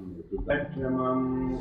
Raksham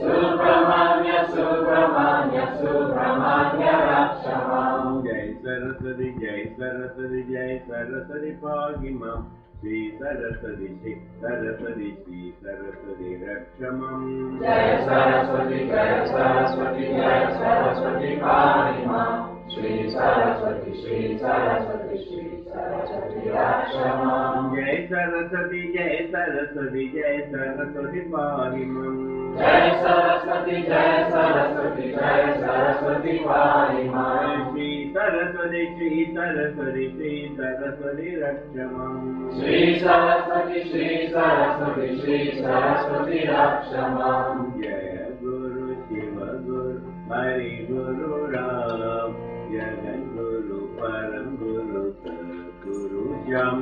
Subramanya Subramanya Subramanya Rakshamam. Jai Saraswati Jai Saraswati Jai Saraswati Pagimam Shri Saraswati Shri Saraswati Shri Saraswati Rakshamam Jai Saraswati Jai Saraswati Jai Saraswati Pagimam Shri Saraswati Shri Saraswati Shri Saraswati Rakshamam. Jai Saraswati Jai Saraswati Jai Saraswati Pagimam Jai Saraswati Jai Saraswati Jai Saraswati Pagimam Shri Saraswati Shri Saraswati Shri Saraswati Rakshamam Shri Saraswati Shri Saraswati Shri Saraswati Rakshamam. Jaya Guru Shiva Guru Hari Guru Ram Jagan Guru Param Guru Sadguru Jam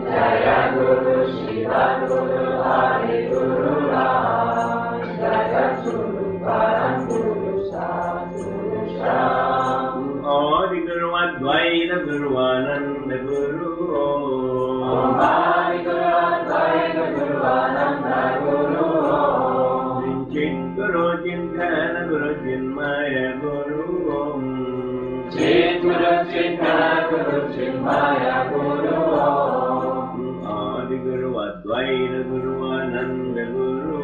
Jaya Guru Shiva Guru Hari Guru Ram Jagat Guru Param Guru Sadguru Sham. Adi Guru Advaita Guru Ananda Guru Om Hari Guru Advaita Guru Ananda Guru Om. Chit Guru Chintana Guru Chinmaya Guru Om Chit Guru Chintana Guru Chinmaya Guru Om. Adi Guru Advaita Guru Ananda Guru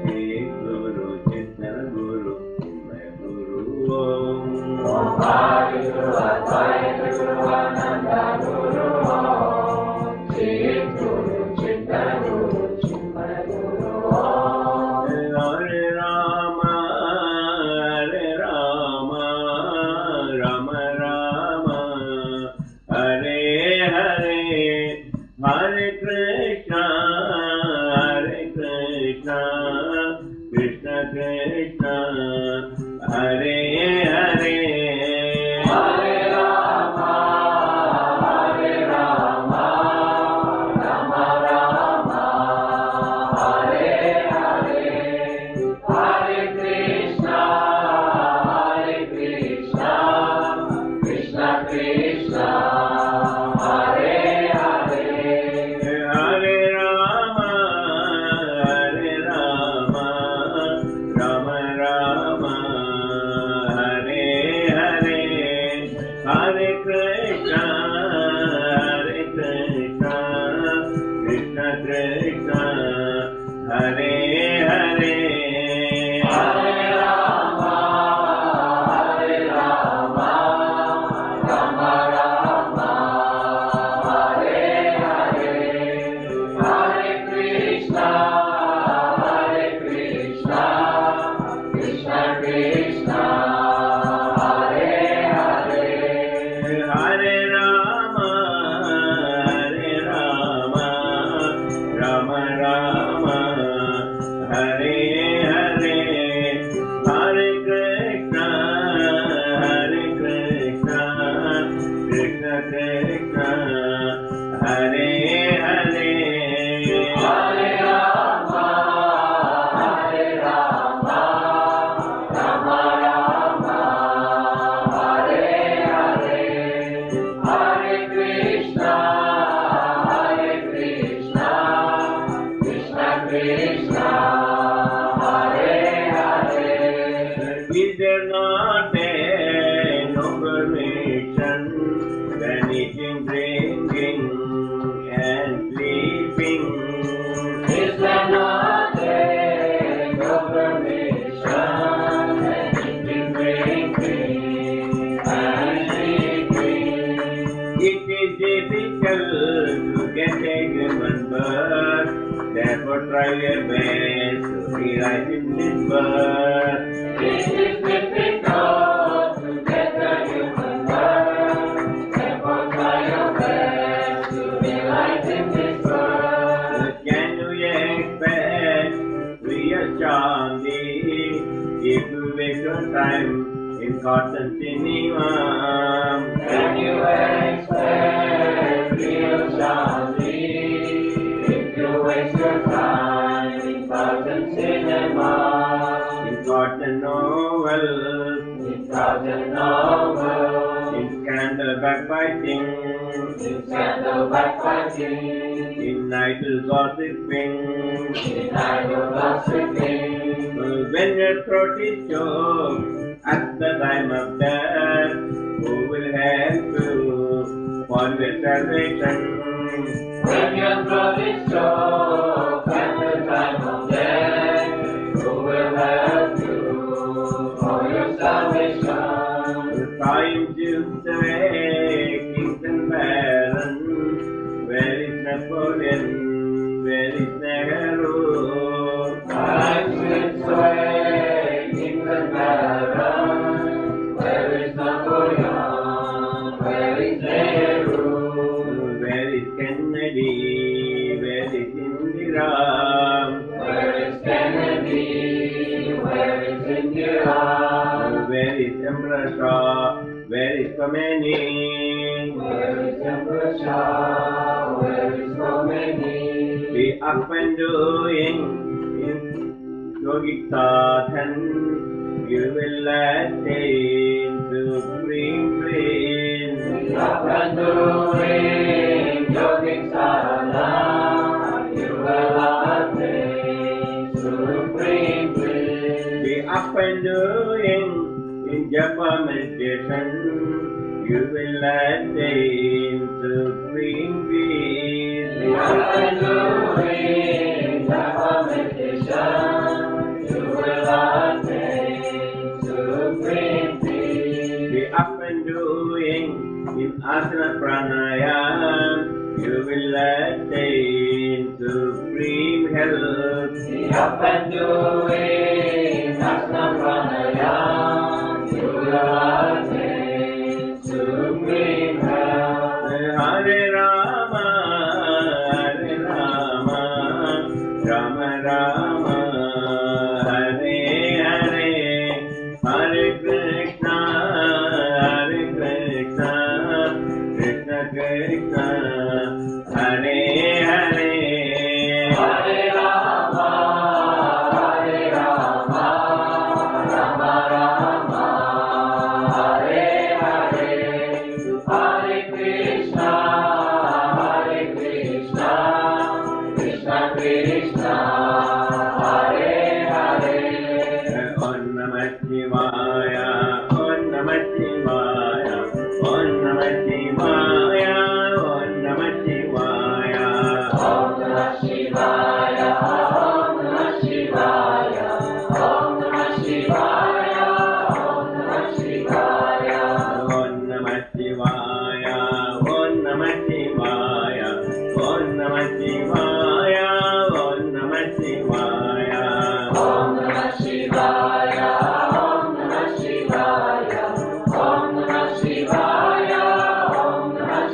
Chit Guru Chintana Guru Chinmaya Guru Om Hari Guru Advaita Guru Ananda Guru Om. Chit Guru Chintana Guru Chinmaya Guru Om. Hare Rama Hare Rama Rama Rama Hare Hare Hare Krishna Krishna Krishna Hare Hare Hare Rama Hare Rama Rama Rama Hare Hare Hare Krishna Krishna Krishna Hare Hare. Hare Rama Hare Rama Rama Rama Hare Hare Hare Krishna Krishna Krishna Hare Hare Hare Rama Hare Rama Rama Rama Hare Hare Hare Krishna Krishna Krishna Hare Hare. Hare Rama Hare Rama Rama Rama Hare Hare Hare Krishna Krishna Krishna Hare Hare Hare Rama Hare Rama Rama Rama Hare Hare Hare Krishna Krishna Krishna Hare Hare. Is there not a noble mission than eating, drinking, and sleeping? Is there not a noble mission than eating, drinking, and sleeping? It is difficult to get a human birth, therefore try your best to realize in this birth. It is difficult to get a human birth, therefore try your best to realize in this birth. What can you expect? We are charming if you waste your time in cotton cinema. Can you expect real Shanti if you waste your time in cartoon cinema? In cotton novels, In cartoon novels, in scandal backbiting, in scandal backbiting, in idle gossiping. in idle gossiping. When your throat is choked at the time of death, who will help you for your salvation? When your throat is choked at the time of death, who will help you for your salvation? Trying to sway kings and barons, where is Napoleon? Where is Nehru? Times will sway kings and barons. Where is Napoleon? Where is Nehru? Where is Kennedy? Where is Indira? Where is Kennedy? Where is Indira? Where is Emperor Shah? Where is Khomeini? Where is Emperor Shah? Where is Khomeini? Be up and doing in yogic sadhan, you will attain supreme bliss. Be up and doing yogic sadhana, you will attain supreme bliss. Be up and doing in japa meditation, you will attain supreme peace. Be up and doing japa meditation, you will attain supreme peace. Be up and doing in asana pranayam, you will attain supreme health. Be up and doing asana pranayam, you will attain supreme health. Hare Rama, Hare Rama, Rama Rama, Hare Hare, Hare Krishna, Hare Krishna, Krishna Krishna, Hare Hare. Hare Rama, Hare Rama, Rama Rama, Hare Hare, Hare Krishna, Krishna Krishna, Hare Hare. Om Namah Shivaya, Om Namah Shivaya, Om Namah Shivaya, Om Namah Shivaya. Om Namah Shivaya, Om Namah Shivaya, Om Namah Shivaya, Om Namah Shivaya. Om Namah Shivaya, Om Namah Shivaya, Om Namah Shivaya, Om Namah Shivaya. Om Namah Shivaya, Om Namah Shivaya, Om Namah Shivaya, Om Namah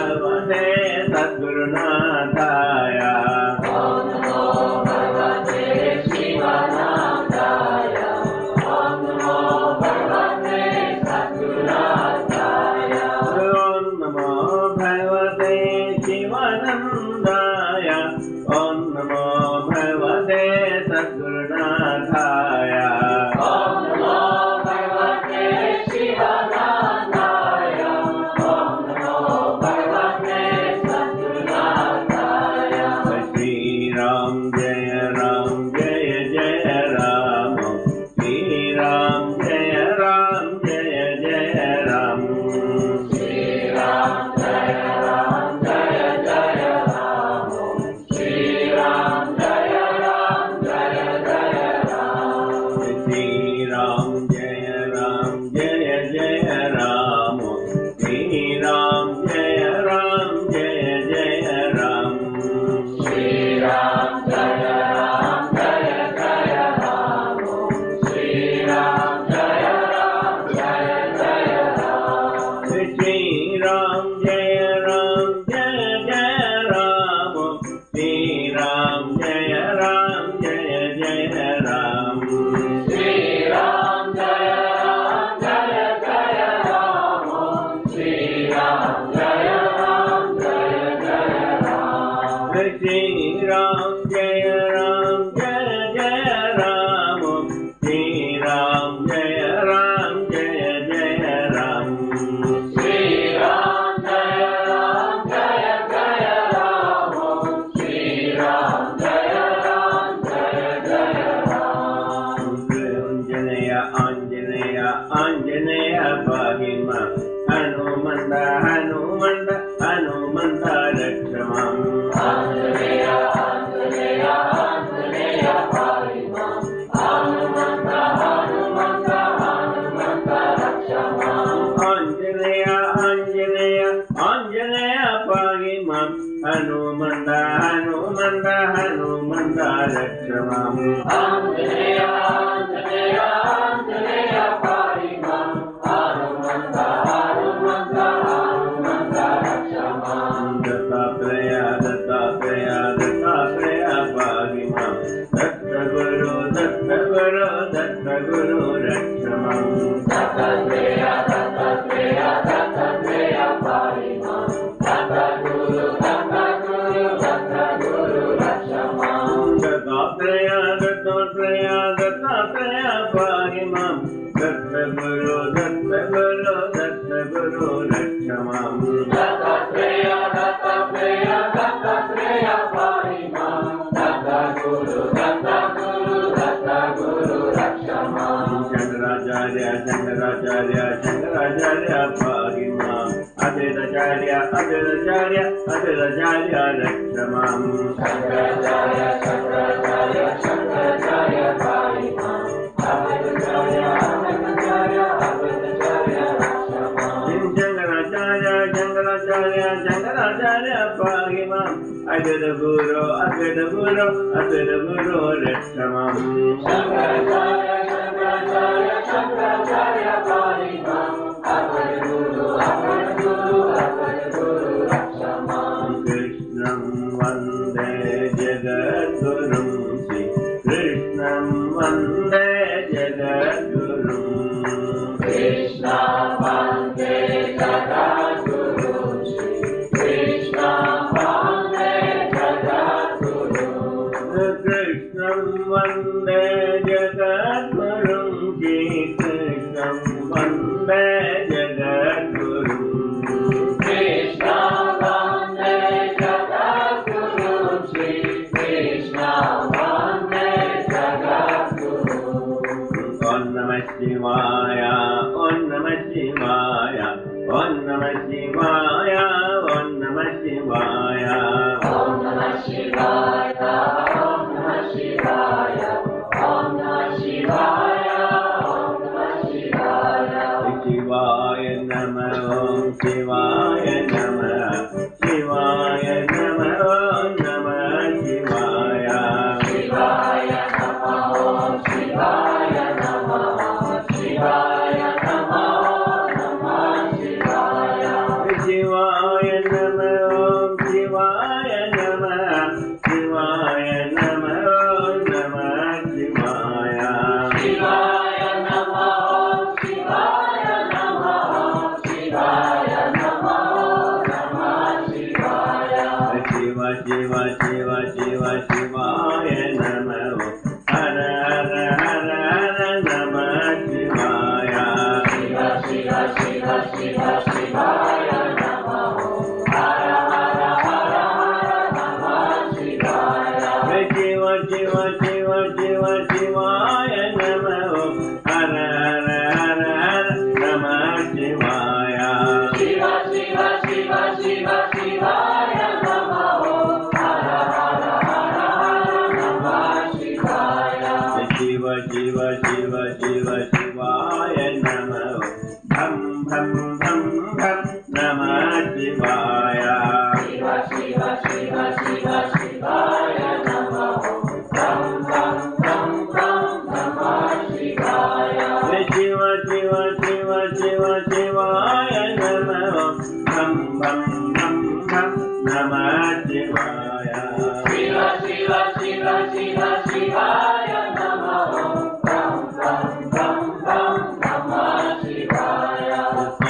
भगवते सद्गुरुनाथाय Om Namo Bhagavate Shivanandaya. Om Namo Bhagavate Sadgurunataya. Om Namo Bhagavate Shivanandaya. Om Namo Bhagavate Sadgurunathaya. Om Namo Bhagavate Shivanandaya. Om Namo Bhagavate Sadgurunataya. Shri Ram Jaya Ram Jaya Jaya Ram. Shri Ram Jaya Ram Jaya Jaya Ram. Shri Ram Jaya Ram Jaya Jaya Ram. Shri Ram Jaya Ram Jaya Jaya Ram. Shri Ram Jaya Ram Jaya Jaya Ram. Shri Ram Jaya Ram Jaya Jaya Ram. Shri Ram Jaya Ram Jaya Jaya Ram. Shri Ram Jaya Ram Jaya Jaya Ram. Shri Ram Jaya Ram Jaya Jaya Ram. Shri Ram Jaya Ram Jaya Jaya Ram. Shri Ram Jaya Ram Jaya Jaya Ram. Shri Ram Jaya Ram Jaya Jaya Ram. Shri Ram Jaya Ram Jaya Jaya Ram. Shri Ram Jaya Ram Jaya Jaya Ram. Shri Ram Jaya Ram Jaya Jaya Ram. Shri Ram Jaya Ram Jaya Jaya Ram. Anjaneya Anjaneya Anjaneya Pahima Hanumanda Hanumanda Hanumanda Lakshmam. Anjaneya Anjaneya Anjaneya Parimam. Hanumanta Hanumanta Hanumanta Rakshamam. Anjaneya Anjaneya Anjaneya Pahima Hanumanda Hanumanda Hanumanda Lakshmam. Anjaneya Anjaneya Anjaneya Parimam. Hanumanta Hanumanta Hanumanta Rakshamam. Dattatreya Dattatreya Dattatreya Pahima Dattaguru Dattaguru Dattaguru Lakshmam. Dattatreya Dattatreya Dattatreya Parimam. Dattaguru Dattaguru Dattaguru Rakshamam. Dattatreya Dattatreya Dattatreya Pahima Dattaguru Dattaguru Dattaguru Lakshmam. Dattatreya Dattatreya Dattatreya Parimam. Dattaguru Dattaguru Dattaguru Rakshamam. Shankaracharya Shankaracharya Shankaracharya Pahima Advaitacharya Advaitacharya Advaitacharya Lakshmam. Shankaracharya Shankaracharya Shankaracharya Parimam. Advaitacharya Advaitacharya Advaitacharya Rakshamam. Shankaracharya Shankaracharya Shankaracharya Pahima Advaita Guru Advaita Guru Advaita Guru Lakshmam. Shankaracharya Shankaracharya Shankaracharya Parimam. Advaita Guru Advaita Guru Advaita Guru Rakshamam. Krishnam Vande Jagadgurum Shri Krishnam Vande Jagadgurum. Krishna Vande Jagadguru. Shri Krishna Vande Jagadguru. Krishnam Vande Jagadgurum Shri Krishnam Vande Jagadgurum. Krishna Vande Jagadguru. Shri Krishna Vande Jagadguru. Om Namah Shivaya Om Namah Shivaya Om Namah Shivaya Om Namah Shivaya. Om Namah Shivaya. Om Namah Shivaya. Om Namah Shivaya. Om Namah Shivaya. Shivaya Namah Om Shivaya Namah Shivaya Namah Om Namah Shivaya. Shivaya Namah. Om Shivaya Namah. Shivaya Namah. Namah Shivaya. Shivaya Namah Shiv Shiv Shiv शिवाय नमः हर हर हर हर नमः शिवाय शिव शिव शिव शिव शिवाय नमः हर हर हर हर नमः शिवाय शिव शिव शिव शिव शिवाय नमः हर हर हर हर नमः शिवाय शिव शिव शिव शिव शिवाय नमः हर हर हर हर नमः शिवाय शिव शिव शिव शिव शिवाय नमः भं भं भं भं नमः शिवाय शिव शिव शिव शिव शिवाय नमः भं भं भं भं नमः शिवाय शिव शिव शिव शिव शिवाय नमः भं भं भं भं नमः शिवाय शिव शिव शिव शिव शिवाय नमः भं भं भं भं नमः शिवाय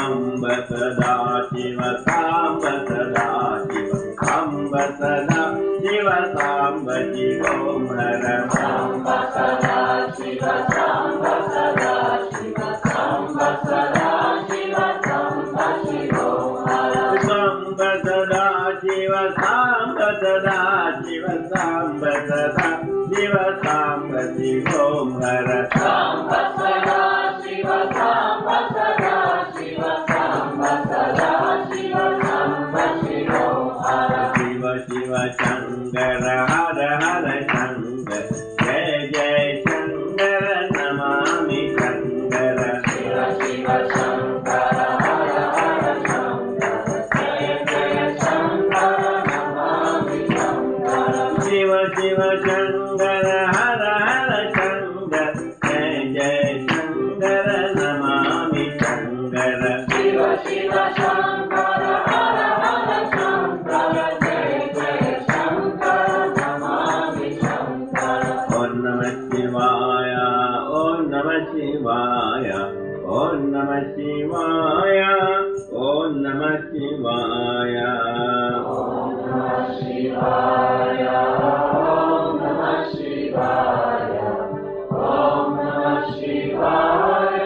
अम्ब सदा शिव साम्ब सदा शिव अम्ब सदा शिव साम्ब शिवों हर साम्ब सदा शिव साम्ब सदा शिव साम्ब सदा शिव साम्ब शिवों हर साम्ब सदा शिव साम्ब सदा शिव साम्ब सदा शिव साम्ब शिवों हर साम्ब सदा शिव साम्ब सदा शिव साम्ब सदा शिव साम्ब शिवों हर शिव शिव शंकर हर हर शंकर जय जय शंकर नमामि शंकर शिव शिव शंकर हर हर शंकर जय जय शंकर नमामि शंकर शिव शिव शंकर हर हर शंकर जय जय शंकर नमामि शंकर शिव शिव शंकर हर हर शंकर जय जय शंकर नमामि शंकर ओम नमः शिवाय ओम नमः शिवाय ओम नमः शिवाय ओम नमः शिवाय ओम नमः शिवाय ओम नमः शिवाय ओम नमः शिवाय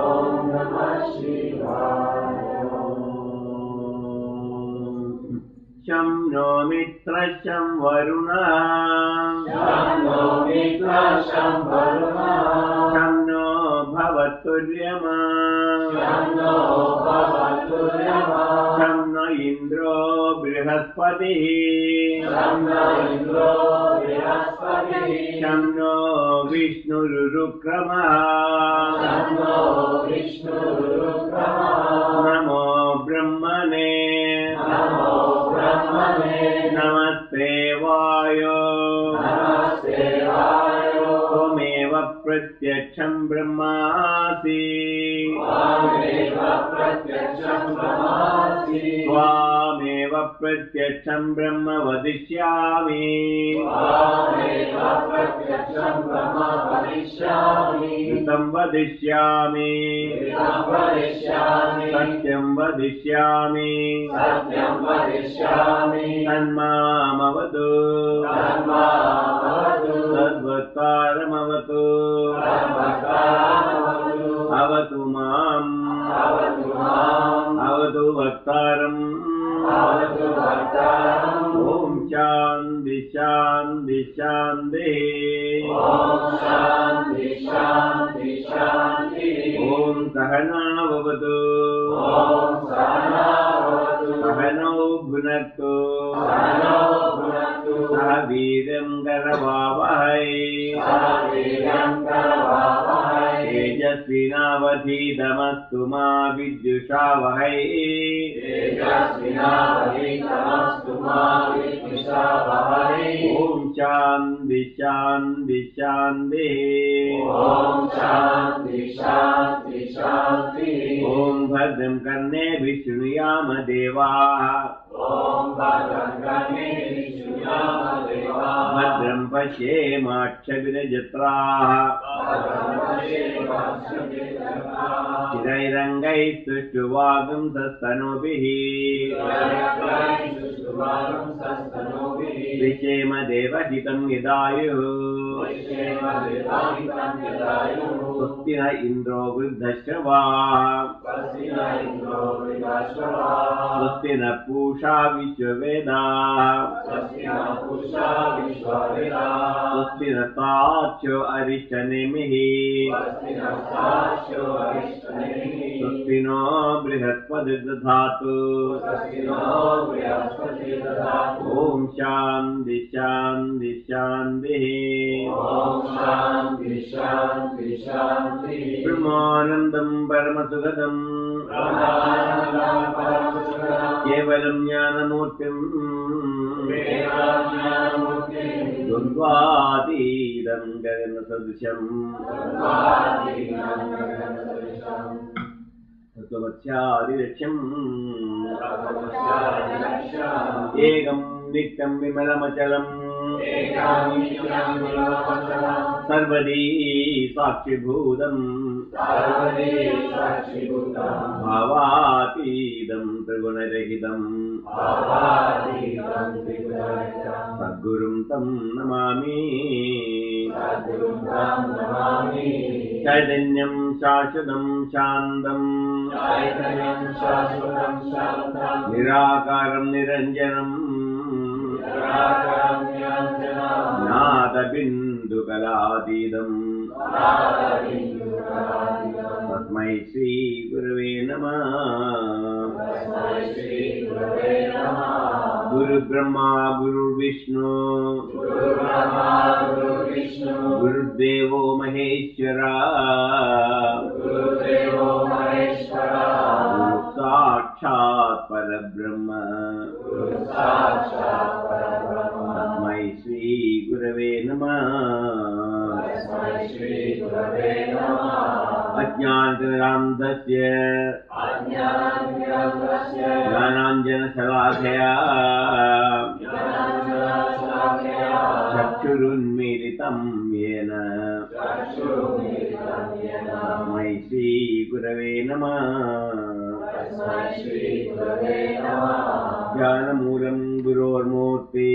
ओम नमः शिवाय शं नो मित्र शं वरुणः शं नो मित्र शं वरुणः शं नो भवतुर्यमा शं नो भवतुर्यमा शं न इन्द्रो बृहस्पतिः शं नो इन्द्रो बृहस्पतिः शं नो विष्णुरुक्रमः शं नो विष्णुरुक्रमः नमो ब्रह्मणे नमो ब्रह्मणे नमस्ते वायो नमस्ते वायो त्वमेव प्रत्यक्षं ब्रह्मासि त्वमेव प्रत्यक्षं ब्रह्मासि त्वामेव प्रत्यक्षं ब्रह्म वदिष्यामि त्वमेव प्रत्यक्षं ब्रह्म वदिष्यामि ऋतं वदिष्यामि ऋतं वदिष्यामि सत्यं वदिष्यामि सत्यं वदिष्यामि तन्मामवतु तन्मामवतु तद्वक्तारमवतु तद्वक्तारमवतु अवतु माम् अवतु माम् अवतु वक्तारम् अवतु वक्तारम् ॐ शान्ति शान्ति शान्तिः ॐ शान्ति शान्ति शान्तिः ॐ सहनावतु ॐ सहनावतु सहनौ भुनक्तु सहनौ भुनक्तु सह वीर्यं करवावहै सह वीर्यं करवावहै तेजस्विनावधीतमस्तु मा विद्युषावहै तेजस्विनावधीतमस्तु मा विद्विषावहै ॐ शान्ति शान्ति शान्तिः ॐ शान्ति शान्ति शान्तिः ॐ भद्रं कर्णेभिः शृणुयाम देवाः ॐ भद्रं कर्णेभिः शृणुयाम देवाः भद्रं पश्येमाक्षभिरजत्राः स्थिरैरङ्गैस्तुष्टुवागुंसस्तनूभिः विषेम देवहितं यदायुः स्वस्ति न इन्द्रो वृद्धश्रवाः स्वस्ति न पूषा विश्ववेदाः स्वस्ति न तार्क्ष्यो अरिष्टनेमिः स्वस्ति नो बृहस्पतिर्दधातु ॐ शान्ति शान्ति शान्तिः ब्रह्मानन्दं परमसुखदम् केवलं ज्ञानमूर्तिम् द्वन्द्वातीतं गगनसदृशम् तत्त्वमस्यादिलक्ष्यम् एकं नित्यं विमलमचलम् सर्वदी साक्षिभूतम् भावातीतं त्रिगुणरहितं सद्गुरुं तं नमामि चैतन्यं शाश्वतं शान्तं निराकारं निरञ्जनम् नादबिन्दुकलातीतम् तस्मै श्रीगुरवे नमः गुरुब्रह्मा गुरुर्विष्णु गुरुर्देवो महेश्वरा साक्षात् परब्रह्म तस्मै श्रीगुरवे नमः अज्ञानतिमिरान्धस्य ज्ञानाञ्जनशलाकया चक्षुरुन्मीलितं येन तस्मै श्रीगुरवे नमः ज्ञानमूलं गुरोर्मूर्ति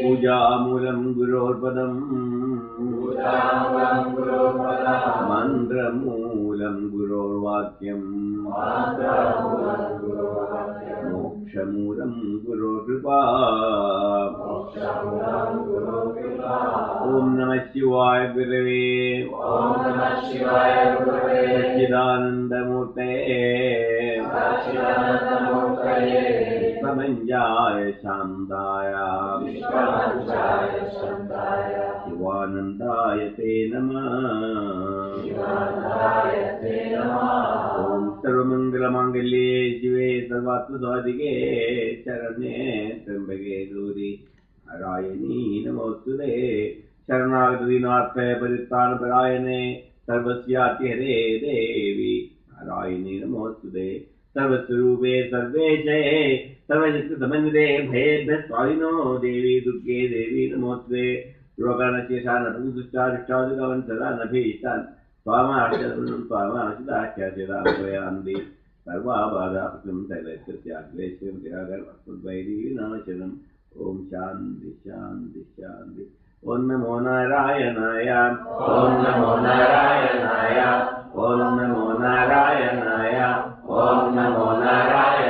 पूजामूलं गुरोर्पदम् मन्त्रमूलं गुरोर्वाक्यम् मोक्षमूलं गुरोर्कृपा ॐ नमः शिवाय गुरवे सच्चिदानन्दमूर्ते विश्वमञ्जाय शान्ताय शिवानन्दाय ते नमः ॐ सर्वमङ्गलमाङ्गल्ये शिवे सर्वात्मसाधिके शरण्ये त्र्यम्बके गौरी नारायणी नमोस्तुते शरणागतदीनार्थे परित्राणपरायणे सर्वस्यातिहरे देवी नारायणी नमोस्तुते सर्वस्वरूपे सर्वेशे सर्वशक्तिसमन्विते भयेभ्यस्वामिनो देवी दुर्गे देवी नमोस्तुते रोगानशेषान् नपुंसुश्चारिष्टादिकवन् सदा नभीष्टान् स्वामाश्रयान्ति सर्वाबाधापकं तैलस्याग्रेश्वरं तिरागर्वैरीनाशनम् ॐ शान्ति शान्ति शान्ति ॐ नमो नारायणाय ॐ नमो नारायणाय ॐ नमो नारायणाय ॐ नमो नारायणाय